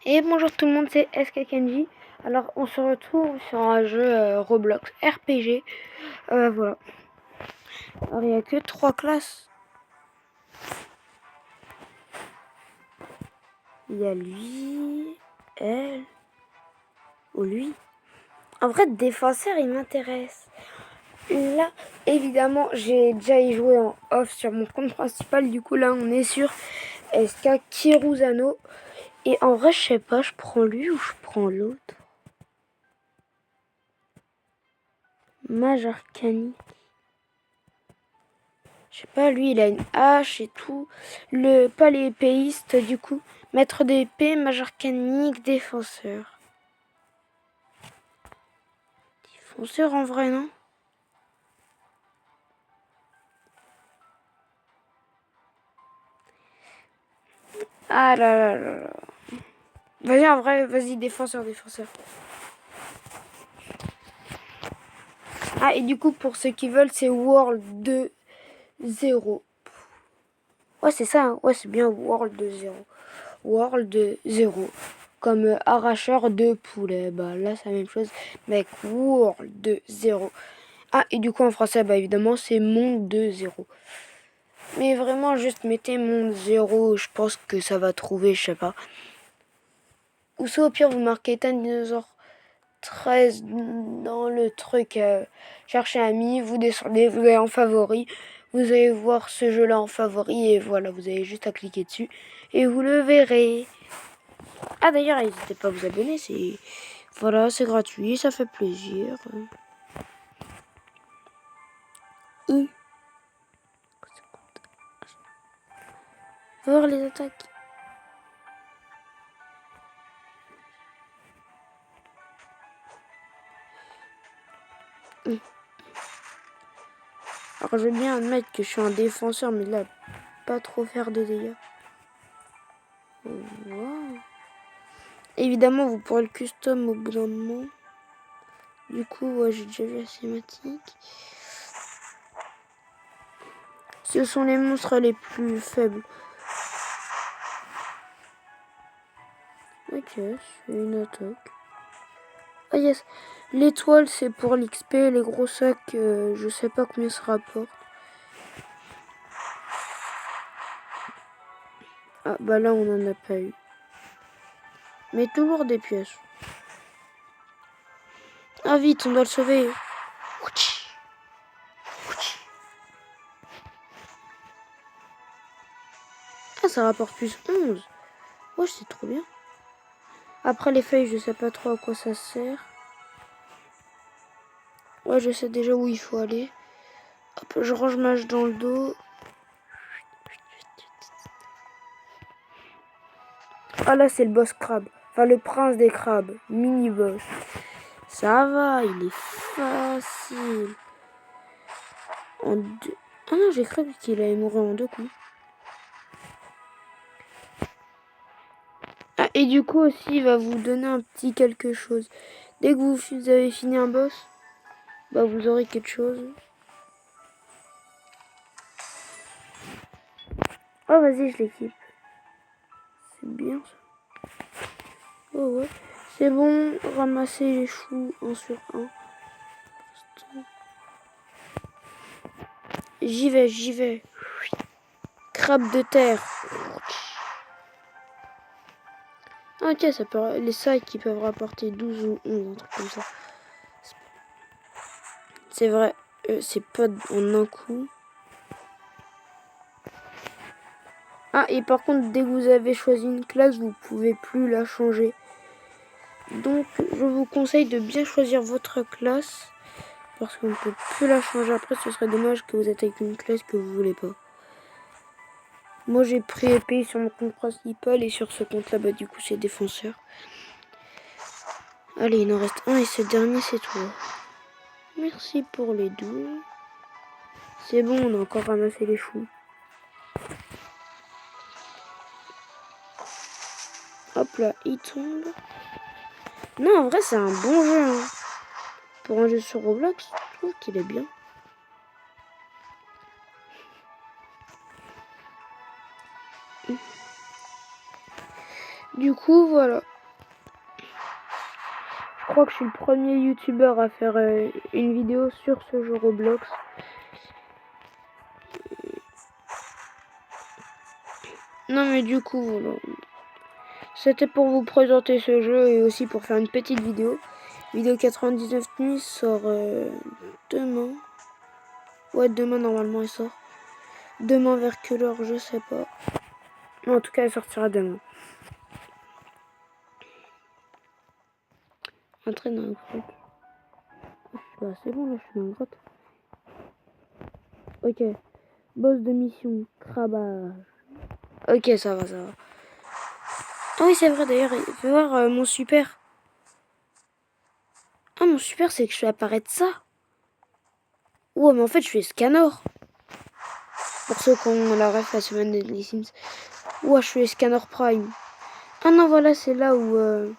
Et bonjour tout le monde, c'est SK Kenji. Alors on se retrouve sur un jeu Roblox RPG. Voilà. Alors il n'y a que 3 classes. Il y a lui, elle, ou lui. En vrai, défenseur, il m'intéresse. Là, évidemment, j'ai déjà y joué en off sur mon compte principal. Du coup, là, on est sur SK Kiruzano. Et en vrai, je sais pas, je prends lui ou je prends l'autre. Majarkani. Je sais pas, lui, il a une hache et tout. Pas les épéistes, du coup. Maître d'épée, Majarkanique, défenseur. Défenseur en vrai, non? Ah là là là là. Vas-y, en vrai, vas-y, défenseur. Ah, et du coup, pour ceux qui veulent, c'est World 2-0. Ouais, c'est ça, hein. Ouais, c'est bien World 2-0. World 0. Comme arracheur de poulet. Bah là, c'est la même chose. Mais avec World 0. Ah, et du coup, en français, bah évidemment, c'est Monde 2-0. Mais vraiment, juste mettez Monde 0. Je pense que ça va trouver, je sais pas. Ou soit au pire, vous marquez Tan Dinosaur 13 dans le truc. Cherchez ami, vous descendez, vous allez en favori. Vous allez voir ce jeu-là en favori. Et voilà, vous avez juste à cliquer dessus. Et vous le verrez. Ah d'ailleurs, n'hésitez pas à vous abonner. Voilà, c'est gratuit, ça fait plaisir. Voir les attaques. Alors je veux bien admettre que je suis un défenseur, mais là, pas trop faire de dégâts. Wow. Évidemment, vous pourrez le custom au bout d'un moment. Du coup, ouais, j'ai déjà vu la cinématique. Ce sont les monstres les plus faibles. Ok, c'est une attaque. Ah yes, l'étoile c'est pour l'XP, les gros sacs, je sais pas combien ça rapporte. Ah bah là on en a pas eu. Mais toujours des pièces. Ah vite, on doit le sauver. Ah ça rapporte plus 11. Ouais, c'est trop bien. Après les feuilles, je sais pas trop à quoi ça sert. Ouais, je sais déjà où il faut aller. Hop, je range ma hache dans le dos. Ah là, c'est le boss crabe. Enfin, le prince des crabes. Mini boss. Ça va, il est facile. En deux... Ah non, j'ai cru qu'il allait mourir en 2 coups. Ah, et du coup aussi, il va vous donner un petit quelque chose. Dès que vous avez fini un boss, bah vous aurez quelque chose. Oh, vas-y, je l'équipe. C'est bien ça. Oh ouais. C'est bon, ramasser les choux 1 sur 1. J'y vais. Crabe de terre. Ah, ok, ça peut, les sacs qui peuvent rapporter 12 ou 11, un truc comme ça. C'est vrai, c'est pas en un coup. Ah, et par contre, dès que vous avez choisi une classe, vous pouvez plus la changer. Donc, je vous conseille de bien choisir votre classe. Parce qu'on ne peut plus la changer après. Ce serait dommage que vous êtes avec une classe que vous voulez pas. Moi, j'ai pris épée sur mon compte principal. Et sur ce compte-là, bah du coup, c'est défenseur. Allez, il en reste un. Et ce dernier, c'est toi. Merci pour les 12. C'est bon, on a encore ramassé les choux. Hop là, il tombe. Non, en vrai, c'est un bon jeu. Hein. Pour un jeu sur Roblox, je trouve qu'il est bien. Du coup, voilà. crois que je suis le premier youtubeur à faire une vidéo sur ce jeu Roblox. Non mais du coup, voilà. C'était pour vous présenter ce jeu et aussi pour faire une petite vidéo. Vidéo 99 nuits sort demain. Ouais, demain normalement elle sort. Demain vers quelle heure, je sais pas. Mais en tout cas, elle sortira demain. Entrer dans la grotte. Bah, c'est bon, là, je suis dans la grotte. Ok. Boss de mission. Crabage. Ok, ça va, ça va. Ah oui, c'est vrai, d'ailleurs, fais voir mon super. Ah, mon super, c'est que je fais apparaître ça. Ouais, mais en fait, je fais Scanner. Pour ceux qui ont la ref la semaine des Sims. Ouais, je fais Scanner Prime. Ah non, voilà, c'est là où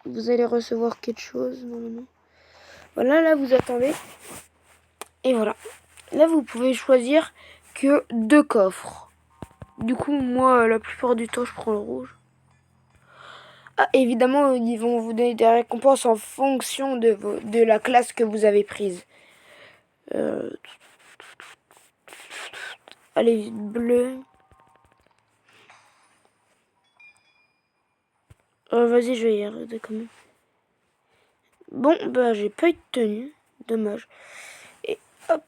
vous allez recevoir quelque chose, normalement. Voilà, là, vous attendez. Et voilà. Là, vous pouvez choisir que 2 coffres. Du coup, moi, la plupart du temps, je prends le rouge. Ah, évidemment, ils vont vous donner des récompenses en fonction de la classe que vous avez prise. Allez, bleu. Vas-y, je vais y arrêter quand même. Bon, bah, j'ai pas eu de tenue. Dommage. Et hop.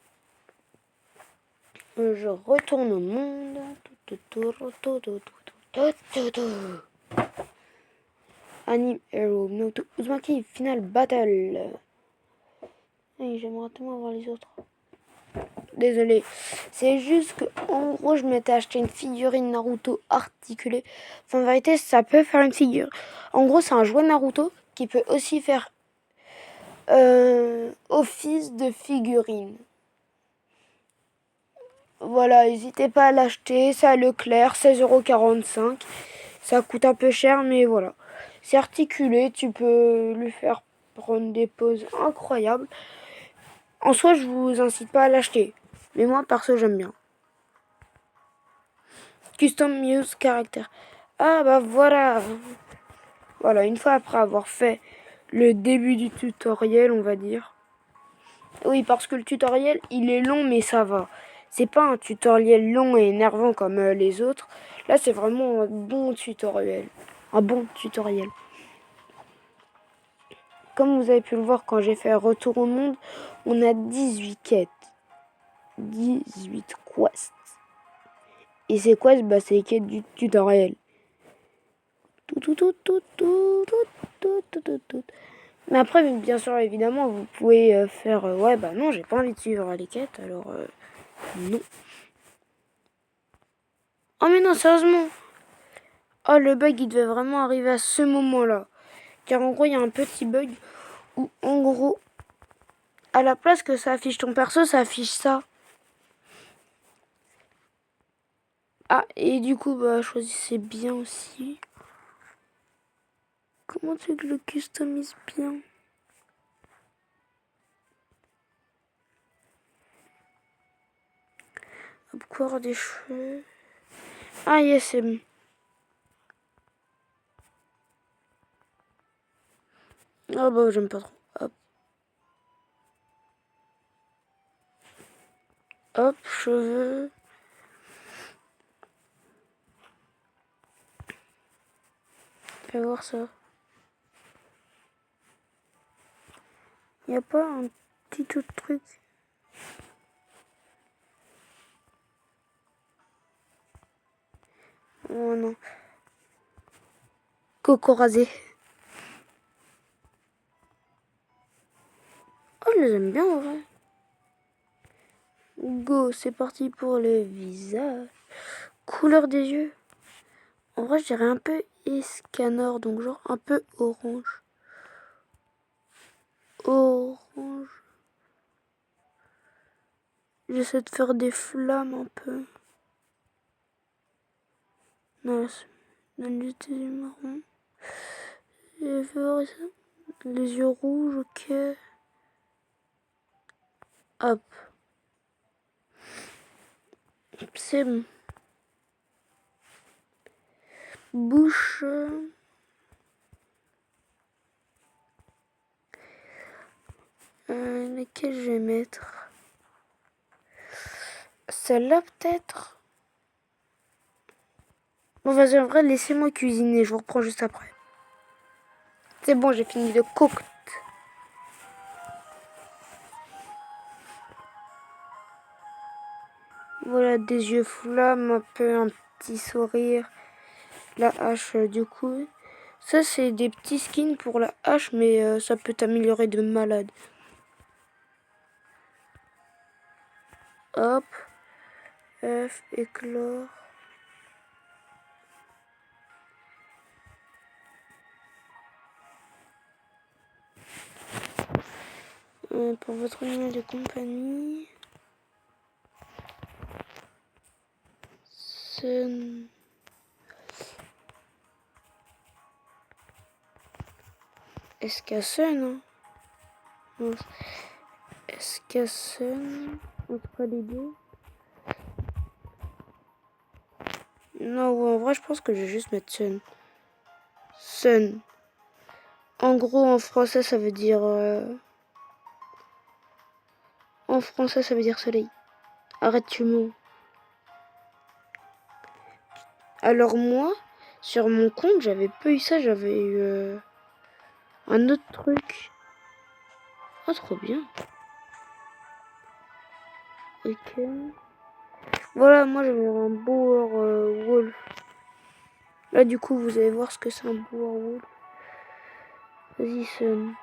Je retourne au monde. Anime Hero Noto Uzumaki Final Battle. Hey, j'aimerais tellement voir les autres. Désolé. C'est juste que, en gros, je m'étais acheté une figurine Naruto articulée. Enfin, en vérité, ça peut faire une figure. En gros, c'est un jouet Naruto qui peut aussi faire office de figurine. Voilà, n'hésitez pas à l'acheter. C'est à Leclerc, 16,45 €. Ça coûte un peu cher, mais voilà. C'est articulé, tu peux lui faire prendre des poses incroyables. En soi, je vous incite pas à l'acheter. Mais moi, perso, j'aime bien. Custom Use Character. Ah bah voilà. Voilà, une fois après avoir fait le début du tutoriel, on va dire. Oui, parce que le tutoriel, il est long, mais ça va. C'est pas un tutoriel long et énervant comme les autres. Là, c'est vraiment un bon tutoriel. Un bon tutoriel. Comme vous avez pu le voir quand j'ai fait Retour au monde, on a 18 quêtes. 18 quests. Et ces quests, bah, c'est les quêtes du tutoriel. Mais après, bien sûr, évidemment, vous pouvez faire ouais, bah non, j'ai pas envie de suivre les quêtes, alors non. Oh, mais non, sérieusement. Oh, le bug, il devait vraiment arriver à ce moment-là. Car en gros, il y a un petit bug où, en gros, à la place que ça affiche ton perso, ça affiche ça. Ah, et du coup, bah, choisissez bien aussi. Comment c'est que je le customise bien? Pourquoi avoir des cheveux? Ah, yes, c'est bon. Ah, bah, j'aime pas trop. Hop. Hop, cheveux. Fais voir ça. Y a pas un petit autre truc? Oh non. Coco rasé. Oh, je les aime bien en vrai. Go, c'est parti pour le visage. Couleur des yeux. En vrai, je dirais un peu escanor, donc genre un peu orange. Orange. J'essaie de faire des flammes un peu. Non, donne juste des yeux marrons. Je vais voir ça. Les yeux rouges, ok. Hop. C'est bon. Bouche. laquelle je vais mettre? Celle-là peut-être? Bon, vas-y, en vrai, laissez-moi cuisiner. Je vous reprends juste après. C'est bon, j'ai fini de cook. Voilà, des yeux flammes, un peu un petit sourire. La hache, du coup. Ça, c'est des petits skins pour la hache, mais ça peut t'améliorer de malade. Hop. œuf, éclore. Pour votre animal de compagnie. Sun. Escassun, hein? Escassun. Entre les deux. Non, ouais, en vrai, je pense que je vais juste mettre sun. Sun. En gros, en français, ça veut dire. En français, ça veut dire soleil. Arrête, tu mens. Alors, moi, sur mon compte, j'avais pas eu ça, j'avais eu un autre truc. Oh, trop bien. Ok. Voilà, moi, j'avais un boer wolf. Là, du coup, vous allez voir ce que c'est un boer wolf. Vas-y, sun.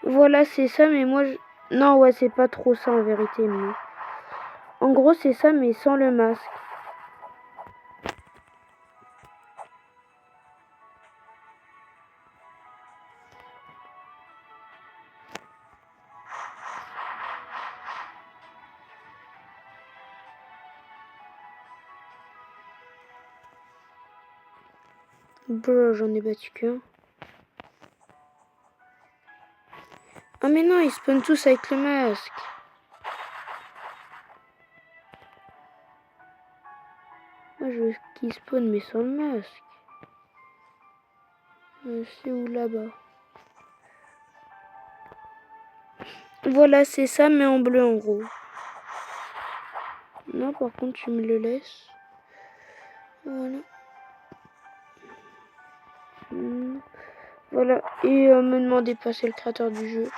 Voilà, c'est ça, mais moi, non, ouais, c'est pas trop ça en vérité, mais. En gros, c'est ça, mais sans le masque. Brr, j'en ai battu qu'un. Ah, mais non, ils spawnent tous avec le masque. Moi, je veux qu'ils spawnent, mais sans le masque. C'est où là-bas? Voilà, c'est ça, mais en bleu en gros. Non, par contre, tu me le laisses. Voilà. Voilà. Et me demandez pas, c'est le créateur du jeu.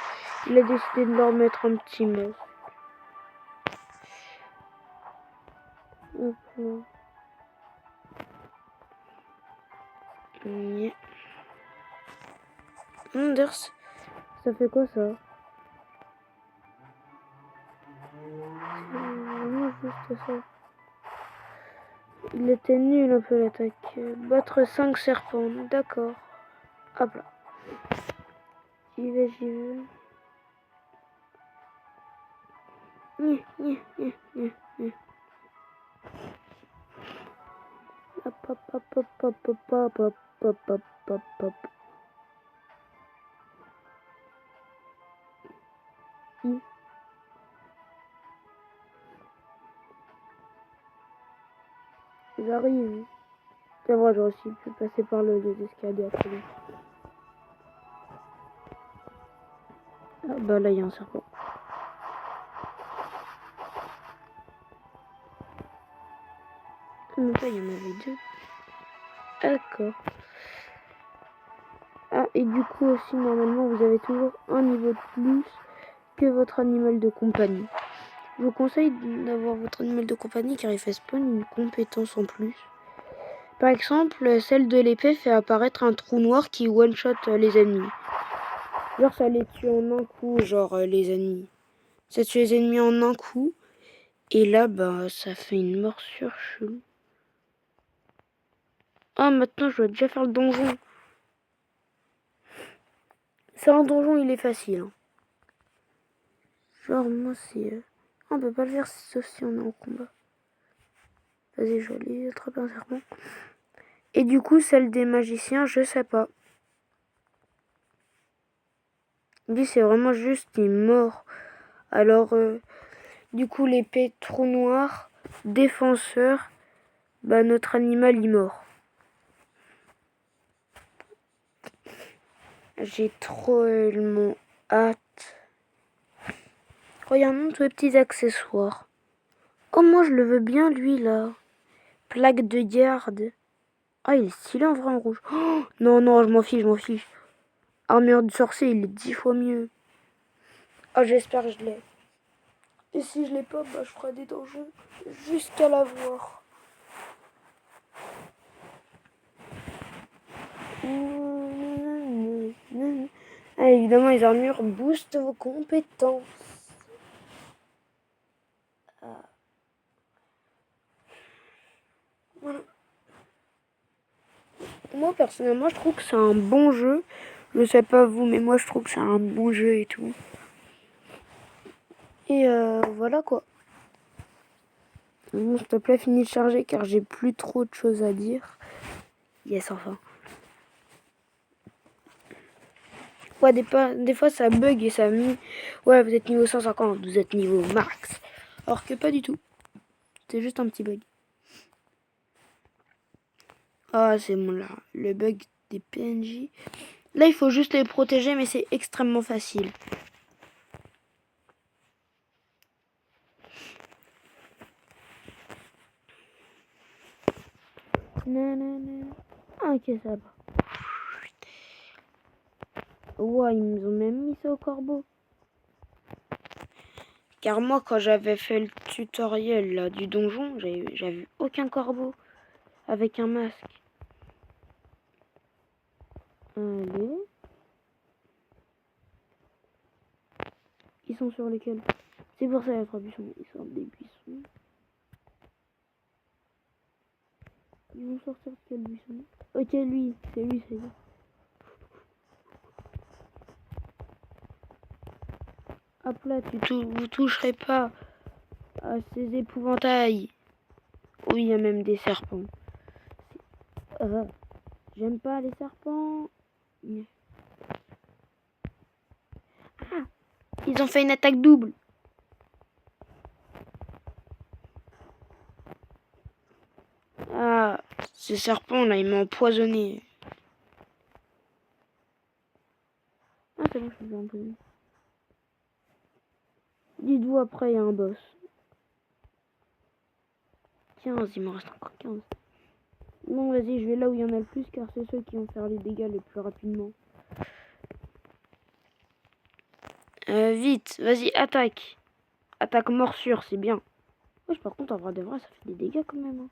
Il a décidé de leur mettre un petit masque. Hop là. Yeah. D'ailleurs, ça fait quoi ça? Vraiment juste ça. Il était nul un peu l'attaque. Battre 5 serpents, d'accord. Hop là. J'y vais, j'y vais. Hop, hop, hop, hop, hop, hop, hop, hop, hop, hop, hop, hop. J'arrive. C'est vrai, j'aurais aussi pu passer par le escaliers après lui. Ah bah là, il y a un serpent. Mais là, il y en avait deux. D'accord. Ah, et du coup aussi, normalement, vous avez toujours un niveau de plus que votre animal de compagnie. Je vous conseille d'avoir votre animal de compagnie car il fait spawn une compétence en plus. Par exemple, celle de l'épée fait apparaître un trou noir qui one-shot les ennemis. Genre ça les tue en un coup, genre les ennemis. Ça tue les ennemis en un coup. Et là, bah, ça fait une morsure chelou. Ah, maintenant, je dois déjà faire le donjon. C'est un donjon, il est facile. Hein. Genre, moi, c'est... On peut pas le faire sauf si on est en combat. Vas-y, je vais aller attraper un serpent. Et du coup, celle des magiciens, je sais pas. Lui, c'est vraiment juste, il est mort. Alors, du coup, l'épée trou noir, défenseur, bah, notre animal, il est mort. J'ai trop hâte Regardons tous les petits accessoires. Oh, moi je le veux bien, lui là. Plaque de garde. Ah, il est stylé en vrai en rouge. Oh, non, non, je m'en fiche, je m'en fiche. Armure du sorcier, il est 10 fois mieux. Oh, j'espère que je l'ai. Et si je l'ai pas, bah, je ferai des donjons jusqu'à l'avoir. Ah, évidemment, les armures boostent vos compétences. Voilà. Moi, personnellement, je trouve que c'est un bon jeu. Je sais pas vous, mais moi, je trouve que c'est un bon jeu et tout. Et voilà quoi. Bon, s'il te plaît, finis de charger car j'ai plus trop de choses à dire. Yes, enfin. Ouais, des fois ça bug et ça met. Ouais, vous êtes niveau 150, vous êtes niveau max. Alors que pas du tout. C'est juste un petit bug. Ah, c'est bon là. Le bug des PNJ. Là, il faut juste les protéger, mais c'est extrêmement facile. Nanana. Ah, ok, ça va. Ouais, ils nous ont même mis ça au corbeau. Car moi, quand j'avais fait le tutoriel là, du donjon, j'avais aucun corbeau avec un masque. Allez. Ils sont sur lesquels? C'est pour ça, il y a 3 buissons. Ils sortent des buissons. Ils vont sortir de quel buisson? Ok, lui, c'est lui, c'est lui. Hop là, vous toucherez pas à ces épouvantails. Oui, il y a même des serpents. J'aime pas les serpents. Ah, ils ont fait une attaque double. Ah, ces serpents là, ils m'ont empoisonné. Ah, c'est bon, je suis empoisonné. Dites-vous, après, il y a un boss. 15, il m'en reste encore 15. Bon, vas-y, je vais là où il y en a le plus, car c'est ceux qui vont faire les dégâts le plus rapidement. Vite, vas-y, attaque. Attaque morsure, c'est bien. Wesh, par contre, en vrai de vrai, ça fait des dégâts quand même.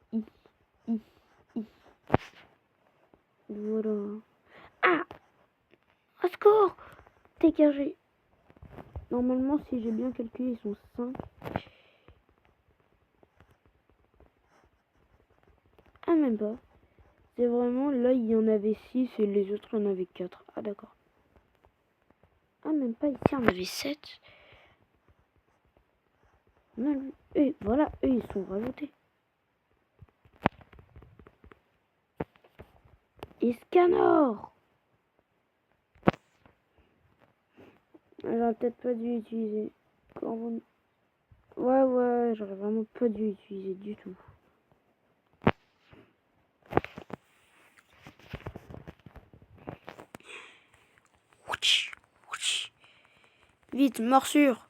Hein. Voilà. Ah, au secours. Dégagé. Normalement, si j'ai bien calculé, ils sont 5. Ah, même pas. C'est vraiment, là, il y en avait 6 et les autres, il y en avait 4. Ah, d'accord. Ah, même pas, ici, il y en avait 7. Non, eux, voilà, eux, ils sont rajoutés. Et Scanor. J'aurais peut-être pas dû utiliser. Ouais, j'aurais vraiment pas dû utiliser du tout. Vite, morsure.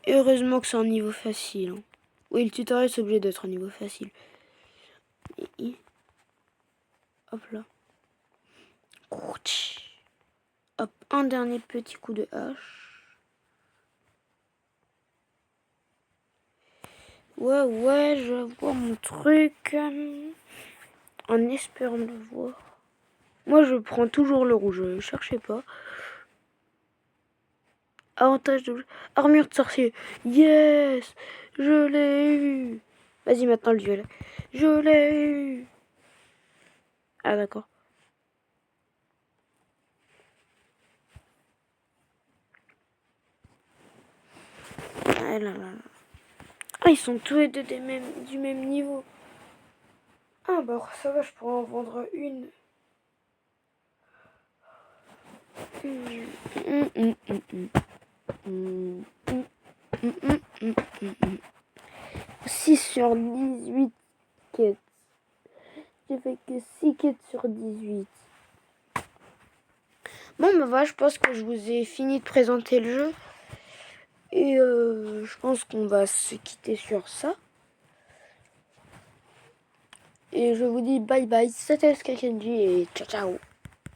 Heureusement que c'est un niveau facile. Hein. Oui, le tutoriel c'est obligé d'être un niveau facile. Hop là. Hop, un dernier petit coup de hache. Ouais, je vois mon truc. En espérant le voir. Moi, je prends toujours le rouge. Ne cherchez pas. Avantage de... Armure de sorcier. Yes! Je l'ai eu. Vas-y, maintenant le violet. Je l'ai eu. Ah, d'accord. Ah, là. Ah, ils sont tous les deux du même niveau. Ah, bah ça va, je pourrais en vendre une. Six sur 18 quêtes. J'ai fait que 6 quêtes sur 18. Bon, bah voilà, je pense que je vous ai fini de présenter le jeu. Et je pense qu'on va se quitter sur ça. Et je vous dis bye bye, c'était Skykenji et ciao ciao.